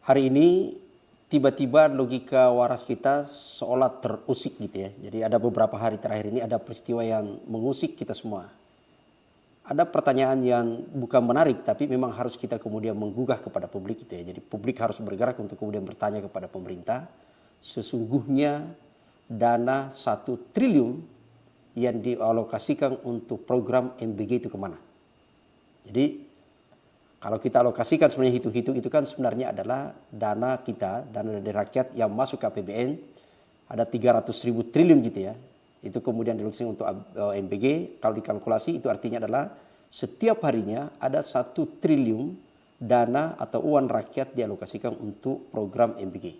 Hari ini tiba-tiba logika waras kita seolah terusik gitu ya. Jadi ada beberapa hari terakhir ini ada peristiwa yang mengusik kita semua. Ada pertanyaan yang bukan menarik tapi memang harus kita kemudian menggugah kepada publik gitu ya. Jadi publik harus bergerak untuk kemudian bertanya kepada pemerintah. Sesungguhnya dana 1 triliun yang dialokasikan untuk program MBG itu kemana? Jadi kalau kita alokasikan sebenarnya hitung-hitung itu kan sebenarnya adalah dana kita, dana dari rakyat yang masuk ke APBN ada 300.000 triliun gitu ya. Itu kemudian dilokasikan untuk MBG. Kalau dikalkulasi itu artinya adalah setiap harinya ada 1 triliun dana atau uang rakyat dialokasikan untuk program MBG.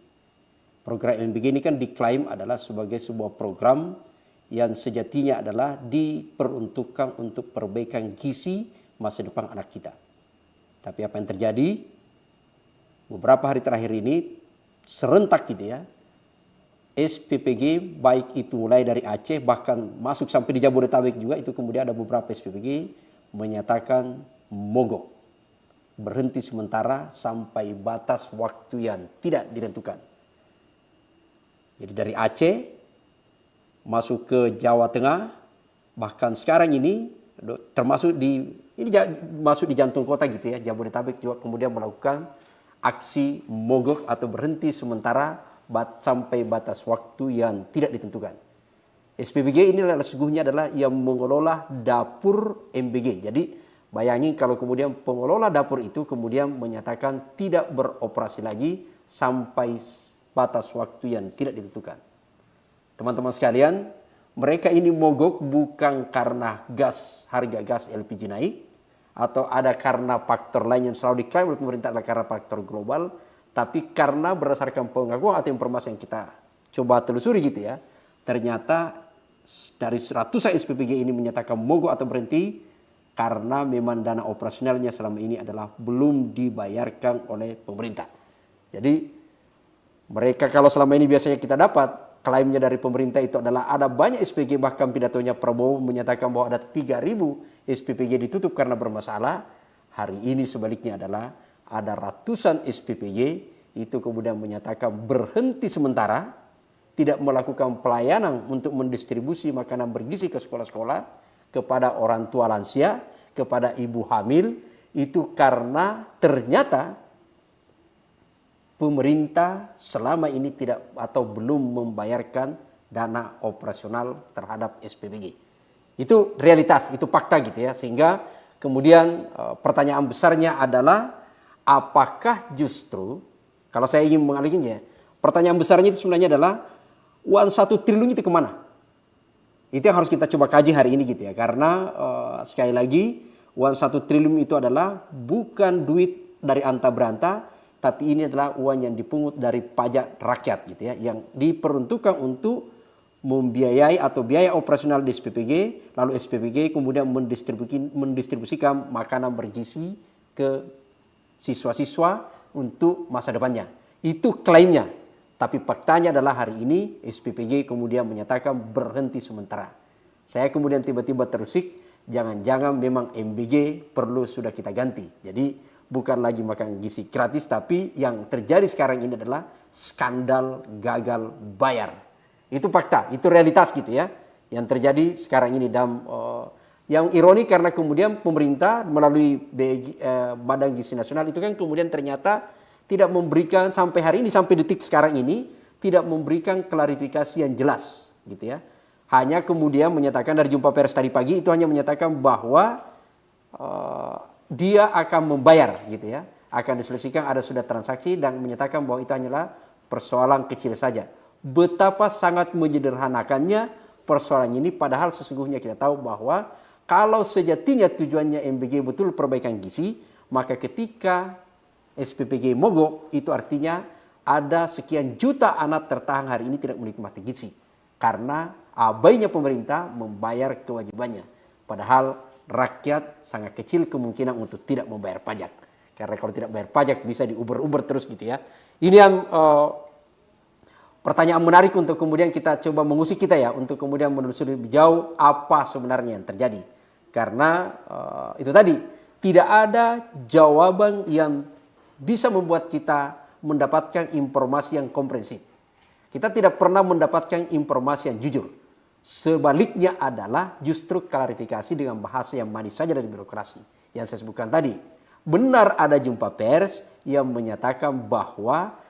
Program MBG ini kan diklaim adalah sebagai sebuah program yang sejatinya adalah diperuntukkan untuk perbaikan gizi masa depan anak kita. Tapi apa yang terjadi beberapa hari terakhir ini serentak gitu ya. SPPG baik itu mulai dari Aceh bahkan masuk sampai di Jabodetabek juga itu kemudian ada beberapa SPPG menyatakan mogok. Berhenti sementara sampai batas waktu yang tidak ditentukan. Jadi dari Aceh masuk ke Jawa Tengah bahkan sekarang ini termasuk masuk di jantung kota gitu ya. Jabodetabek juga kemudian melakukan aksi mogok atau berhenti sementara sampai batas waktu yang tidak ditentukan. SPBG ini sesungguhnya adalah yang mengelola dapur MBG. Jadi bayangin kalau kemudian pengelola dapur itu kemudian menyatakan tidak beroperasi lagi sampai batas waktu yang tidak ditentukan. Teman-teman sekalian, mereka ini mogok bukan karena harga gas LPG naik atau ada karena faktor lain yang selalu diklaim oleh pemerintah adalah karena faktor global, tapi karena berdasarkan pengakuan atau informasi yang kita coba telusuri gitu ya, ternyata dari ratusan SPPG ini menyatakan mogok atau berhenti karena memang dana operasionalnya selama ini adalah belum dibayarkan oleh pemerintah. Jadi mereka kalau selama ini biasanya kita dapat klaimnya dari pemerintah itu adalah ada banyak SPG, bahkan pidatonya Prabowo menyatakan bahwa ada 3.000 SPPG ditutup karena bermasalah. Hari ini sebaliknya adalah ada ratusan SPPG itu kemudian menyatakan berhenti sementara, tidak melakukan pelayanan untuk mendistribusi makanan bergizi ke sekolah-sekolah, kepada orang tua lansia, kepada ibu hamil, itu karena ternyata pemerintah selama ini tidak atau belum membayarkan dana operasional terhadap SPBG. Itu realitas, itu fakta gitu ya. Sehingga kemudian pertanyaan besarnya adalah apakah justru, kalau saya ingin mengalihkannya, pertanyaan besarnya itu sebenarnya adalah uang 1 triliun itu kemana? Itu yang harus kita coba kaji hari ini gitu ya. Karena sekali lagi uang 1 triliun itu adalah bukan duit dari anta beranta, tapi ini adalah uang yang dipungut dari pajak rakyat gitu ya, yang diperuntukkan untuk membiayai atau biaya operasional di SPPG, lalu SPPG kemudian mendistribusikan makanan bergizi ke siswa-siswa untuk masa depannya. Itu klaimnya. Tapi faktanya adalah hari ini SPPG kemudian menyatakan berhenti sementara. Saya kemudian tiba-tiba terusik, jangan-jangan memang MBG perlu sudah kita ganti. Jadi bukan lagi makan gizi gratis, tapi yang terjadi sekarang ini adalah skandal gagal bayar. Itu fakta, itu realitas gitu ya. Yang terjadi sekarang ini dalam yang ironi karena kemudian pemerintah melalui Badan Gizi Nasional itu kan kemudian ternyata tidak memberikan sampai hari ini, sampai detik sekarang ini tidak memberikan klarifikasi yang jelas gitu ya. Hanya kemudian menyatakan dari jumpa pers tadi pagi itu hanya menyatakan bahwa dia akan membayar gitu ya, akan diselesaikan, ada sudah transaksi dan menyatakan bahwa itu hanyalah persoalan kecil saja. Betapa sangat menyederhanakannya persoalan ini, padahal sesungguhnya kita tahu bahwa kalau sejatinya tujuannya MBG betul perbaikan gizi, maka ketika SPPG mogok itu artinya ada sekian juta anak tertahan hari ini tidak menikmati gizi karena abainya pemerintah membayar kewajibannya, padahal rakyat sangat kecil kemungkinan untuk tidak membayar pajak. Karena kalau tidak bayar pajak bisa diuber-uber terus gitu ya. Ini yang pertanyaan menarik untuk kemudian kita coba mengusik kita ya, untuk kemudian menelusuri lebih jauh apa sebenarnya yang terjadi. Karena itu tadi tidak ada jawaban yang bisa membuat kita mendapatkan informasi yang komprehensif. Kita tidak pernah mendapatkan informasi yang jujur. Sebaliknya adalah justru klarifikasi dengan bahasa yang manis saja dari birokrasi. Yang saya sebutkan tadi. Benar ada jumpa pers yang menyatakan bahwa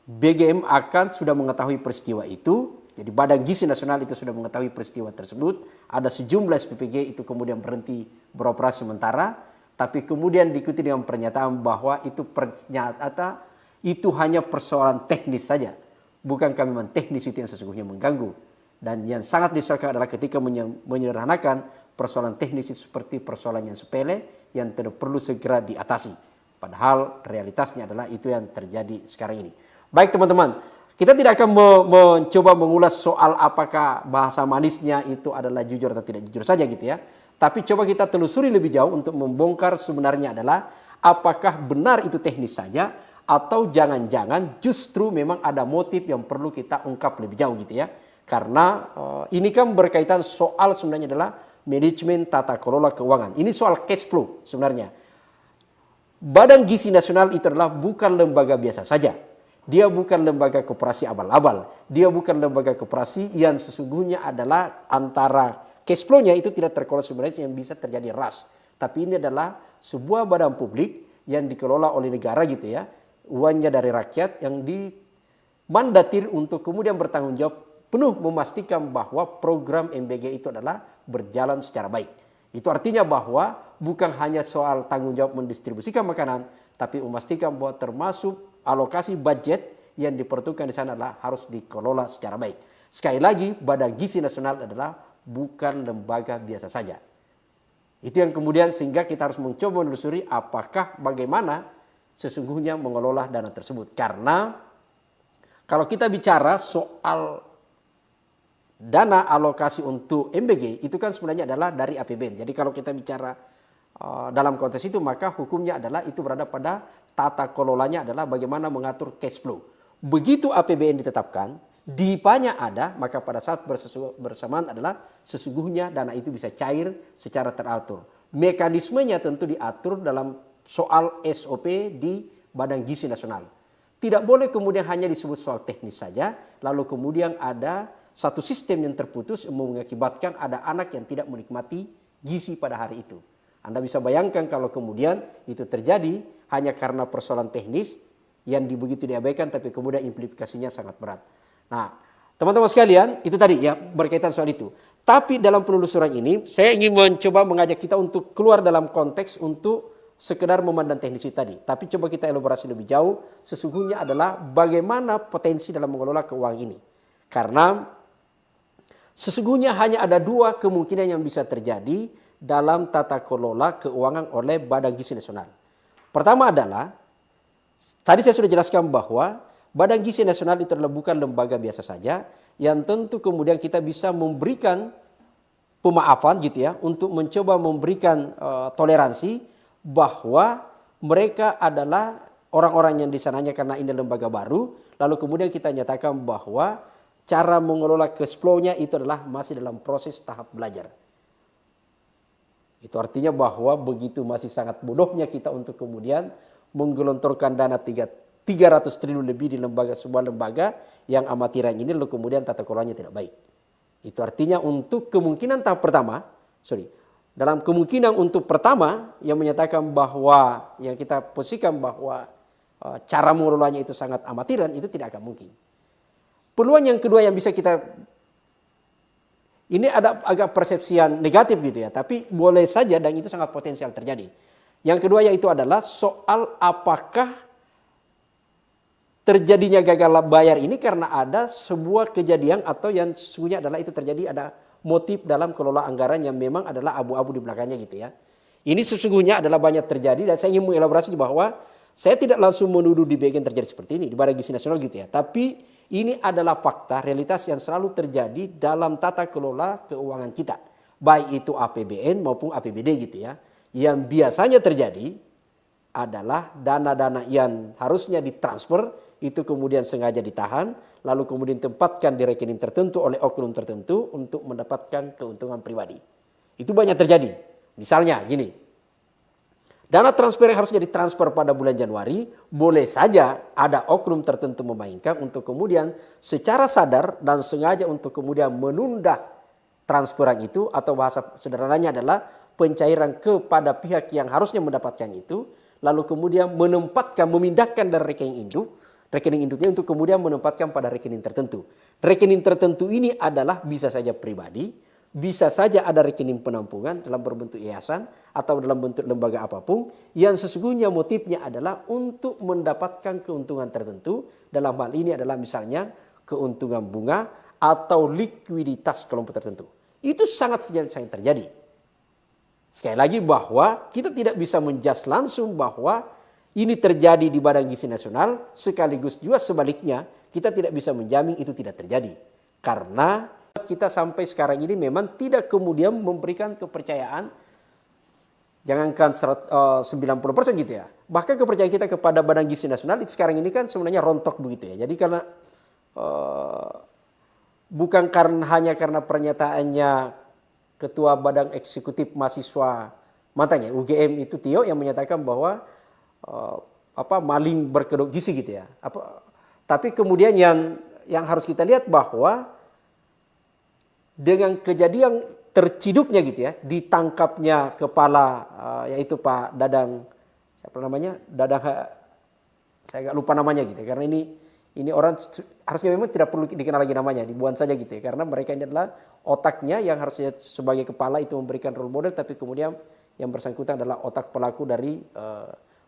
BGM akan sudah mengetahui peristiwa itu. Jadi Badan Gizi Nasional itu sudah mengetahui peristiwa tersebut. Ada sejumlah SPPG itu kemudian berhenti beroperasi sementara. Tapi kemudian diikuti dengan pernyataan bahwa itu hanya persoalan teknis saja. Bukankah memang teknis itu yang sesungguhnya mengganggu. Dan yang sangat disesalkan adalah ketika menyederhanakan persoalan teknis itu seperti persoalan yang sepele yang tidak perlu segera diatasi. Padahal realitasnya adalah itu yang terjadi sekarang ini. Baik teman-teman, kita tidak akan mencoba mengulas soal apakah bahasa manisnya itu adalah jujur atau tidak jujur saja gitu ya. Tapi coba kita telusuri lebih jauh untuk membongkar sebenarnya adalah apakah benar itu teknis saja atau jangan-jangan justru memang ada motif yang perlu kita ungkap lebih jauh gitu ya. Karena ini kan berkaitan soal sebenarnya adalah manajemen tata kelola keuangan. Ini soal cash flow sebenarnya. Badan Gizi Nasional itu adalah bukan lembaga biasa saja. Dia bukan lembaga koperasi abal-abal. Dia bukan lembaga koperasi yang sesungguhnya adalah antara cash flow-nya itu tidak terkelola sebenarnya yang bisa terjadi ras. Tapi ini adalah sebuah badan publik yang dikelola oleh negara gitu ya. Uangnya dari rakyat yang dimandatir untuk kemudian bertanggung jawab penuh memastikan bahwa program MBG itu adalah berjalan secara baik. Itu artinya bahwa bukan hanya soal tanggung jawab mendistribusikan makanan, tapi memastikan bahwa termasuk alokasi budget yang diperuntukkan di sana adalah harus dikelola secara baik. Sekali lagi, Badan Gizi Nasional adalah bukan lembaga biasa saja. Itu yang kemudian sehingga kita harus mencoba menelusuri apakah bagaimana sesungguhnya mengelola dana tersebut. Karena kalau kita bicara soal dana alokasi untuk MBG itu kan sebenarnya adalah dari APBN. Jadi kalau kita bicara dalam konteks itu maka hukumnya adalah itu berada pada tata kelolanya adalah bagaimana mengatur cash flow. Begitu APBN ditetapkan, DIPA-nya ada, maka pada saat bersamaan adalah sesungguhnya dana itu bisa cair secara teratur. Mekanismenya tentu diatur dalam soal SOP di Badan Gizi Nasional. Tidak boleh kemudian hanya disebut soal teknis saja, lalu kemudian ada satu sistem yang terputus yang mengakibatkan ada anak yang tidak menikmati gizi pada hari itu. Anda bisa bayangkan kalau kemudian itu terjadi hanya karena persoalan teknis yang begitu diabaikan tapi kemudian implikasinya sangat berat. Nah, teman-teman sekalian, itu tadi ya berkaitan soal itu. Tapi dalam penelusuran ini saya ingin mencoba mengajak kita untuk keluar dalam konteks untuk sekedar memandang teknis tadi. Tapi coba kita elaborasi lebih jauh, sesungguhnya adalah bagaimana potensi dalam mengelola keuangan ini. Karena sesungguhnya hanya ada dua kemungkinan yang bisa terjadi dalam tata kelola keuangan oleh Badan Gizi Nasional. Pertama adalah, tadi saya sudah jelaskan bahwa Badan Gizi Nasional itu adalah bukan lembaga biasa saja, yang tentu kemudian kita bisa memberikan pemaafan gitu ya, untuk mencoba memberikan toleransi bahwa mereka adalah orang-orang yang disananya karena ini lembaga baru, lalu kemudian kita nyatakan bahwa cara mengelola cash flow-nya itu adalah masih dalam proses tahap belajar. Itu artinya bahwa begitu masih sangat bodohnya kita untuk kemudian menggelontorkan dana 300 triliun lebih di sebuah lembaga yang amatiran ini lalu kemudian tata kelolanya tidak baik. Itu artinya untuk kemungkinan tahap pertama, dalam kemungkinan untuk pertama yang menyatakan bahwa yang kita posisikan bahwa cara mengelolanya itu sangat amatiran, itu tidak akan mungkin. Peluang yang kedua yang bisa kita, ini ada agak persepsian negatif gitu ya, tapi boleh saja dan itu sangat potensial terjadi. Yang kedua yaitu adalah soal apakah terjadinya gagal bayar ini karena ada sebuah kejadian atau yang sesungguhnya adalah itu terjadi ada motif dalam kelola anggaran yang memang adalah abu-abu di belakangnya gitu ya. Ini sesungguhnya adalah banyak terjadi dan saya ingin mengelaborasi bahwa saya tidak langsung menuduh di bagian terjadi seperti ini di Badan Gizi Nasional gitu ya, tapi ini adalah fakta, realitas yang selalu terjadi dalam tata kelola keuangan kita. Baik itu APBN maupun APBD gitu ya. Yang biasanya terjadi adalah dana-dana yang harusnya ditransfer itu kemudian sengaja ditahan. Lalu kemudian ditempatkan di rekening tertentu oleh oknum tertentu untuk mendapatkan keuntungan pribadi. Itu banyak terjadi. Misalnya gini, Dana transfer yang harusnya ditransfer pada bulan Januari, boleh saja ada oknum tertentu memainkan untuk kemudian secara sadar dan sengaja untuk kemudian menunda transferan itu, atau bahasa sederhananya adalah pencairan kepada pihak yang harusnya mendapatkan itu, lalu kemudian menempatkan, memindahkan dari rekening induknya untuk kemudian menempatkan pada rekening tertentu. Rekening tertentu ini adalah bisa saja pribadi, bisa saja ada rekening penampungan dalam berbentuk yayasan atau dalam bentuk lembaga apapun yang sesungguhnya motifnya adalah untuk mendapatkan keuntungan tertentu. Dalam hal ini adalah misalnya keuntungan bunga atau likuiditas kelompok tertentu. Itu sangat terjadi. Sekali lagi bahwa kita tidak bisa menjudge langsung bahwa ini terjadi di Badan Gizi Nasional, sekaligus juga sebaliknya kita tidak bisa menjamin itu tidak terjadi. Karena kita sampai sekarang ini memang tidak kemudian memberikan kepercayaan, jangankan 90% gitu ya. Bahkan kepercayaan kita kepada Badan Gizi Nasional itu sekarang ini kan sebenarnya rontok begitu ya. Jadi karena bukan hanya karena pernyataannya Ketua Badan Eksekutif Mahasiswa mantannya UGM itu Tio yang menyatakan bahwa maling berkedok gizi gitu ya. Tapi kemudian yang harus kita lihat bahwa dengan kejadian terciduknya gitu ya, ditangkapnya kepala yaitu Pak Dadang, siapa namanya, saya nggak lupa namanya gitu ya, karena ini orang harusnya memang tidak perlu dikenal lagi namanya, dibuang saja gitu ya, karena mereka ini adalah otaknya yang harusnya sebagai kepala itu memberikan role model, tapi kemudian yang bersangkutan adalah otak pelaku dari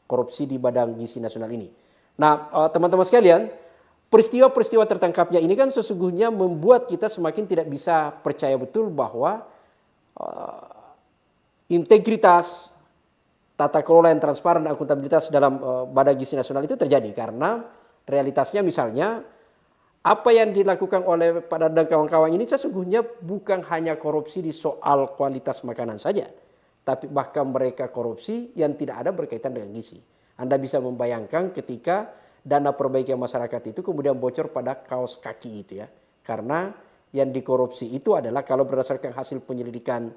korupsi di Badan Gizi Nasional ini. Nah, teman-teman sekalian, peristiwa-peristiwa tertangkapnya ini kan sesungguhnya membuat kita semakin tidak bisa percaya betul bahwa integritas, tata kelola yang transparan dan akuntabilitas dalam Badan Gizi Nasional itu terjadi. Karena realitasnya misalnya apa yang dilakukan oleh Pak Dadang dan kawan-kawan ini sesungguhnya bukan hanya korupsi di soal kualitas makanan saja, tapi bahkan mereka korupsi yang tidak ada berkaitan dengan gizi. Anda bisa membayangkan ketika dana perbaikan masyarakat itu kemudian bocor pada kaos kaki itu ya. Karena yang dikorupsi itu adalah kalau berdasarkan hasil penyelidikan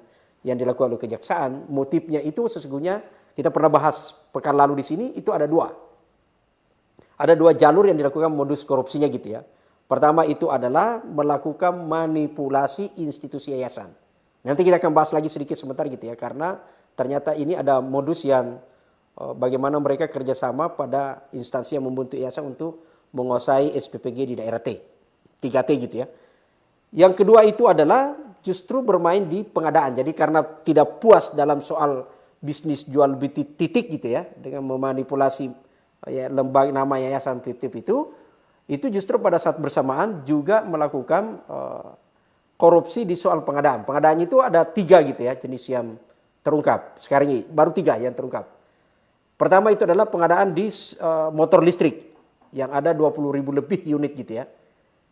yang dilakukan oleh kejaksaan, motifnya itu sesungguhnya kita pernah bahas pekan lalu di sini, itu ada dua. Ada dua jalur yang dilakukan modus korupsinya gitu ya. Pertama itu adalah melakukan manipulasi institusi yayasan. Nanti kita akan bahas lagi sedikit sebentar gitu ya, karena ternyata ini ada modus yang bagaimana mereka kerjasama pada instansi yang membentuk yayasan untuk menguasai SPPG di daerah T, 3T gitu ya. Yang kedua itu adalah justru bermain di pengadaan. Jadi karena tidak puas dalam soal bisnis jual beli titik gitu ya, dengan memanipulasi lembaga nama yayasan fiktif itu justru pada saat bersamaan juga melakukan korupsi di soal pengadaan. Pengadaan itu ada 3 gitu ya jenis yang terungkap. Sekarang ini baru 3 yang terungkap. Pertama itu adalah pengadaan di motor listrik yang ada 20.000 lebih unit gitu ya.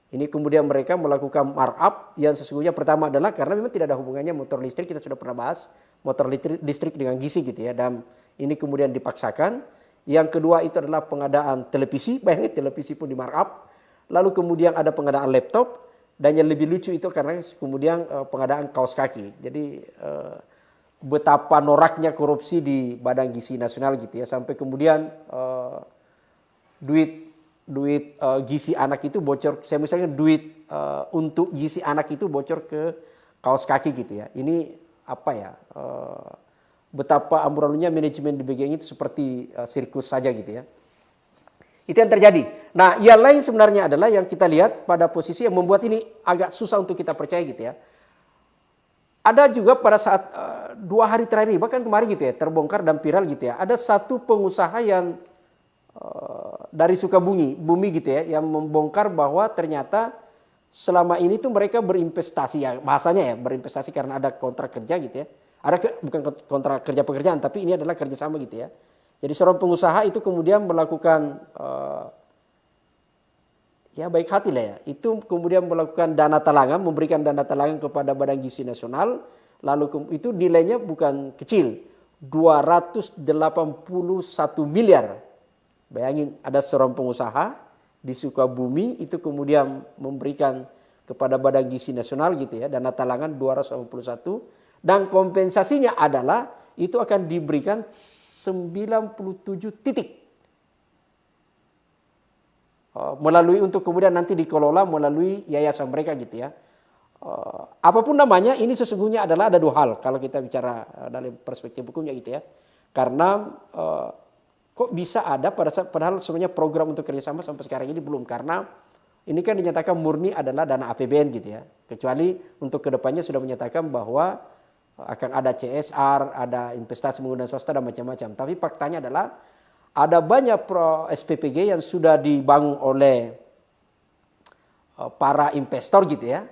Ini kemudian mereka melakukan markup yang sesungguhnya pertama adalah karena memang tidak ada hubungannya motor listrik, kita sudah pernah bahas motor listrik dengan gizi gitu ya, dan ini kemudian dipaksakan. Yang kedua itu adalah pengadaan televisi, bayangin televisi pun di markup. Lalu kemudian ada pengadaan laptop, dan yang lebih lucu itu karena kemudian pengadaan kaos kaki. Jadi betapa noraknya korupsi di Badan Gizi Nasional gitu ya, sampai kemudian duit gizi anak itu bocor, saya misalnya duit untuk gizi anak itu bocor ke kaos kaki gitu ya. Ini apa ya, betapa amburadulnya manajemen di bagian itu seperti sirkus saja gitu ya. Itu yang terjadi. Nah, yang lain sebenarnya adalah yang kita lihat pada posisi yang membuat ini agak susah untuk kita percaya gitu ya. Ada juga pada saat 2 hari terakhir, bahkan kemarin gitu ya, terbongkar dan viral gitu ya. Ada satu pengusaha yang dari Sukabumi gitu ya, yang membongkar bahwa ternyata selama ini tuh mereka berinvestasi ya, bahasanya ya berinvestasi karena ada kontrak kerja gitu ya. Bukan kontrak kerja pekerjaan, tapi ini adalah kerjasama gitu ya. Jadi seorang pengusaha itu kemudian melakukan ya baik hati lah ya, itu kemudian melakukan dana talangan, memberikan dana talangan kepada Badan Gizi Nasional, lalu itu nilainya bukan kecil, 281 miliar. Bayangin ada seorang pengusaha di Sukabumi itu kemudian memberikan kepada Badan Gizi Nasional gitu ya, dana talangan 281, dan kompensasinya adalah itu akan diberikan 97 titik. Melalui untuk kemudian nanti dikelola melalui yayasan mereka gitu ya. Apapun namanya, ini sesungguhnya adalah ada dua hal kalau kita bicara dalam perspektif hukumnya gitu ya. Karena kok bisa ada padahal sebenarnya program untuk kerjasama sampai sekarang ini belum, karena ini kan dinyatakan murni adalah dana APBN gitu ya. Kecuali untuk kedepannya sudah menyatakan bahwa akan ada CSR, ada investasi menggunakan swasta dan macam-macam. Tapi faktanya adalah ada banyak SPPG yang sudah dibangun oleh para investor gitu ya.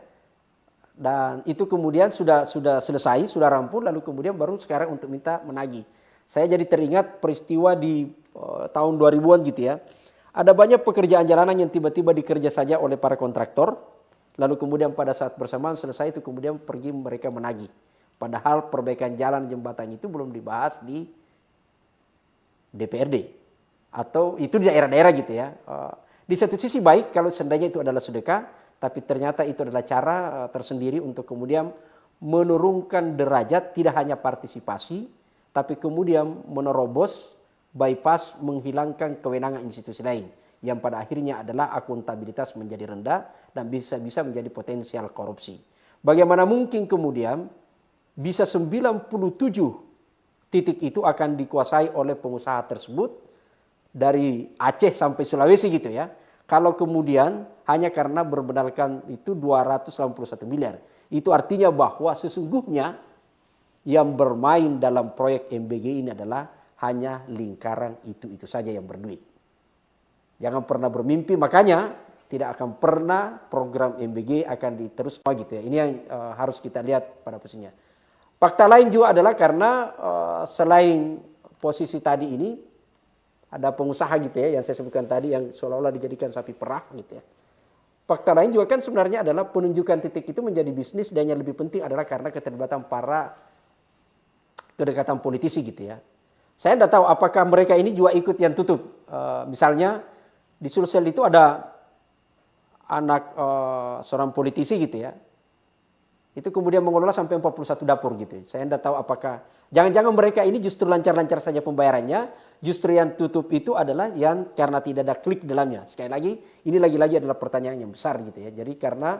Dan itu kemudian sudah selesai, sudah rampung, lalu kemudian baru sekarang untuk minta menagih. Saya jadi teringat peristiwa di tahun 2000-an gitu ya. Ada banyak pekerjaan jalanan yang tiba-tiba dikerja saja oleh para kontraktor, lalu kemudian pada saat bersamaan selesai itu kemudian pergi mereka menagih. Padahal perbaikan jalan jembatan itu belum dibahas di DPRD atau itu di daerah-daerah gitu ya. Di satu sisi baik kalau seandainya itu adalah sedekah, tapi ternyata itu adalah cara tersendiri untuk kemudian menurunkan derajat tidak hanya partisipasi, tapi kemudian menerobos, bypass, menghilangkan kewenangan institusi lain yang pada akhirnya adalah akuntabilitas menjadi rendah dan bisa menjadi potensial korupsi. Bagaimana mungkin kemudian bisa 97 titik itu akan dikuasai oleh pengusaha tersebut dari Aceh sampai Sulawesi gitu ya. Kalau kemudian hanya karena berbenarkan itu 281 miliar. Itu artinya bahwa sesungguhnya yang bermain dalam proyek MBG ini adalah hanya lingkaran itu saja yang berduit. Jangan pernah bermimpi, makanya tidak akan pernah program MBG akan diteruskan gitu ya. Ini yang harus kita lihat pada posisinya. Fakta lain juga adalah karena selain posisi tadi ini ada pengusaha gitu ya yang saya sebutkan tadi yang seolah-olah dijadikan sapi perah gitu ya. Fakta lain juga kan sebenarnya adalah penunjukan titik itu menjadi bisnis dan yang lebih penting adalah karena keterlibatan para kedekatan politisi gitu ya. Saya tidak tahu apakah mereka ini juga ikut yang tutup. Misalnya di Sulsel itu ada anak seorang politisi gitu ya. Itu kemudian mengelola sampai 41 dapur gitu. Saya tidak tahu apakah jangan-jangan mereka ini justru lancar-lancar saja pembayarannya, justru yang tutup itu adalah yang karena tidak ada klik dalamnya. Sekali lagi, ini lagi-lagi adalah pertanyaan yang besar gitu ya. Jadi karena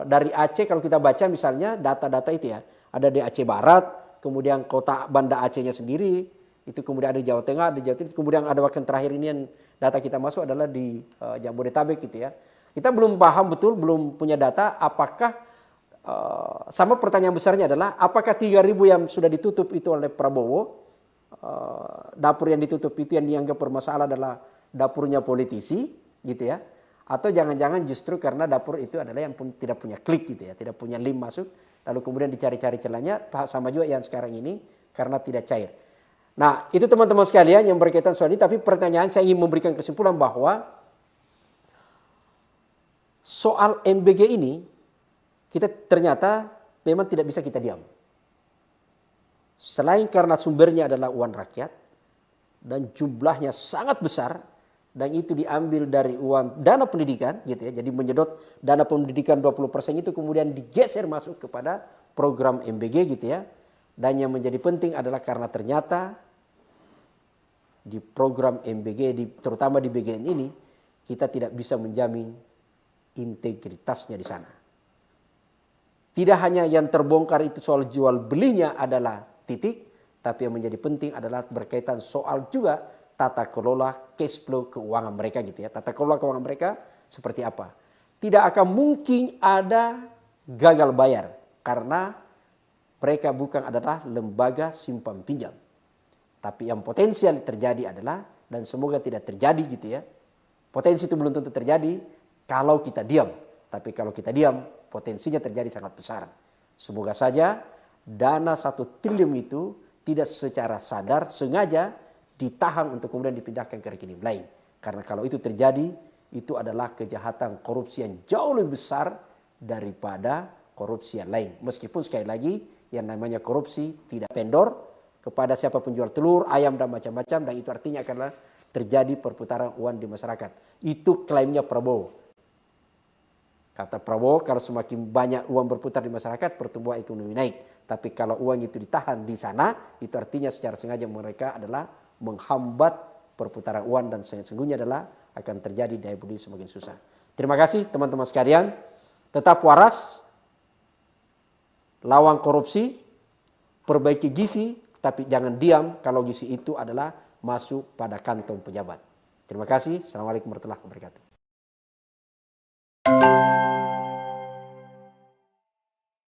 dari Aceh kalau kita baca misalnya data-data itu ya, ada di Aceh Barat, kemudian kota Banda Acehnya sendiri, itu kemudian ada di Jawa Tengah, ada di Jawa Timur, kemudian ada bahkan terakhir ini yang data kita masuk adalah di Jabodetabek gitu ya. Kita belum paham betul, belum punya data apakah sama pertanyaan besarnya adalah apakah 3.000 yang sudah ditutup itu oleh Prabowo, dapur yang ditutup itu yang dianggap bermasalah adalah dapurnya politisi gitu ya, atau jangan-jangan justru karena dapur itu adalah yang tidak punya klik gitu ya, tidak punya link masuk, lalu kemudian dicari-cari celahnya, sama juga yang sekarang ini karena tidak cair. Nah itu teman-teman sekalian yang berkaitan soal ini, tapi pertanyaan saya ingin memberikan kesimpulan bahwa soal MBG ini kita ternyata memang tidak bisa kita diam. Selain karena sumbernya adalah uang rakyat dan jumlahnya sangat besar dan itu diambil dari uang dana pendidikan gitu ya. Jadi menyedot dana pendidikan 20% itu kemudian digeser masuk kepada program MBG gitu ya. Dan yang menjadi penting adalah karena ternyata di program MBG terutama di BGN ini kita tidak bisa menjamin integritasnya di sana. Tidak hanya yang terbongkar itu soal jual belinya adalah titik, tapi yang menjadi penting adalah berkaitan soal juga tata kelola cash flow keuangan mereka gitu ya. Tata kelola keuangan mereka seperti apa. Tidak akan mungkin ada gagal bayar karena mereka bukan adalah lembaga simpan pinjam. Tapi yang potensial terjadi adalah, dan semoga tidak terjadi gitu ya. Potensi itu belum tentu terjadi kalau kita diam. Tapi kalau kita diam, potensinya terjadi sangat besar. Semoga saja dana 1 triliun itu tidak secara sadar, sengaja ditahan untuk kemudian dipindahkan ke rekening lain. Karena kalau itu terjadi, itu adalah kejahatan korupsi yang jauh lebih besar daripada korupsi yang lain. Meskipun sekali lagi, yang namanya korupsi tidak vendor kepada siapa penjual telur, ayam, dan macam-macam. Dan itu artinya akan terjadi perputaran uang di masyarakat. Itu klaimnya Prabowo. Kata Prabowo, kalau semakin banyak uang berputar di masyarakat, pertumbuhan ekonomi naik. Tapi kalau uang itu ditahan di sana, itu artinya secara sengaja mereka adalah menghambat perputaran uang dan sesungguhnya adalah akan terjadi daya beli semakin susah. Terima kasih teman-teman sekalian. Tetap waras, lawan korupsi, perbaiki gizi, tapi jangan diam kalau gizi itu adalah masuk pada kantong pejabat. Terima kasih. Assalamualaikum warahmatullahi wabarakatuh.